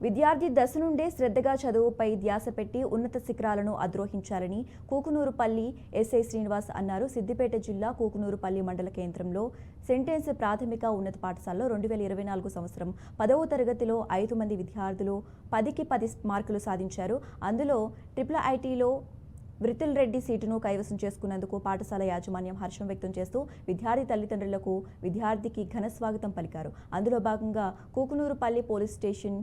విద్యార్థి దశ నుండే శ్రద్ధగా చదువుపై ధ్యాస పెట్టి ఉన్నత శిఖరాలను అధిరోహించాలని కూకునూరుపల్లి ఎస్ఐ శ్రీనివాస్ అన్నారు. సిద్దిపేట జిల్లా కూకునూరుపల్లి మండల కేంద్రంలో సెంటెన్స్ ప్రాథమిక ఉన్నత పాఠశాలలో 2024 సంవత్సరం 10వ తరగతిలో 5 మంది విద్యార్థులు 10కి 10 మార్కులు సాధించారు. అందులో IIITలో వృతుల్ రెడ్డి సీటును కైవసం చేసుకున్నందుకు పాఠశాల యాజమాన్యం హర్షం వ్యక్తం చేస్తూ విద్యార్థి తల్లిదండ్రులకు విద్యార్థికి ఘన స్వాగతం పలికారు. అందులో భాగంగా కూకునూరుపల్లి పోలీస్ స్టేషన్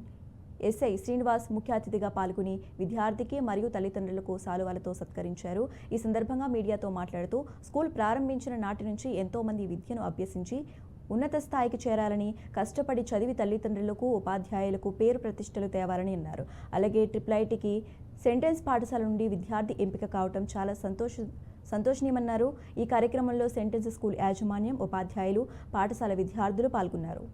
ఎస్ఐ శ్రీనివాస్ ముఖ్య అతిథిగా పాల్గొని విద్యార్థికి మరియు తల్లిదండ్రులకు సాలువాలతో సత్కరించారు. ఈ సందర్భంగా మీడియాతో మాట్లాడుతూ స్కూల్ ప్రారంభించిన నాటి నుంచి ఎంతో మంది విద్యను అభ్యసించి ఉన్నత స్థాయికి చేరాలని కష్టపడి చదివి తల్లిదండ్రులకు ఉపాధ్యాయులకు పేరు ప్రతిష్టలు తేవాలని అన్నారు. అలాగే IIITకి సెంటెన్స్ పాఠశాల నుండి విద్యార్థి ఎంపిక కావడం చాలా సంతోషనీయమన్నారు. ఈ కార్యక్రమంలో సెంటెన్స్ స్కూల్ యాజమాన్యం, ఉపాధ్యాయులు, పాఠశాల విద్యార్థులు పాల్గొన్నారు.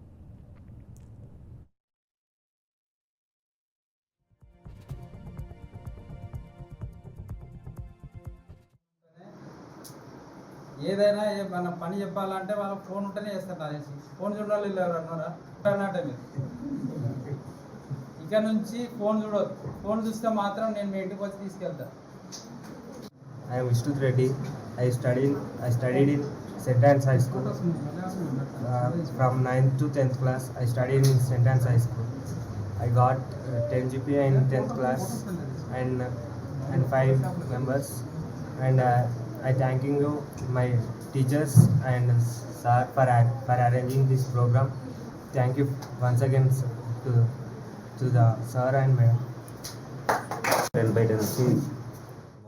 ఏదైనా మన పని చెప్పాలంటే వాళ్ళకి ఫోన్ ఉంటేనే చేస్తారు. నాకు తెలిసి ఫోన్ చూడాలి అన్నారా అన్నట్టే మీరు ఇక నుంచి ఫోన్ చూడవద్దు. ఫోన్ చూస్తే మాత్రం నేను మీ ఇంటికి వచ్చి తీసుకెళ్తాను. I am Vishnu Reddy. I studied in St. Anne's High School. From 9th to 10th class, I studied in St. Anne's High School. I got 10 GPA in 10th class and 5 members. And I thanking you, my teachers and sir, for arranging this program. Thank you once again to the sir and madam. 10/10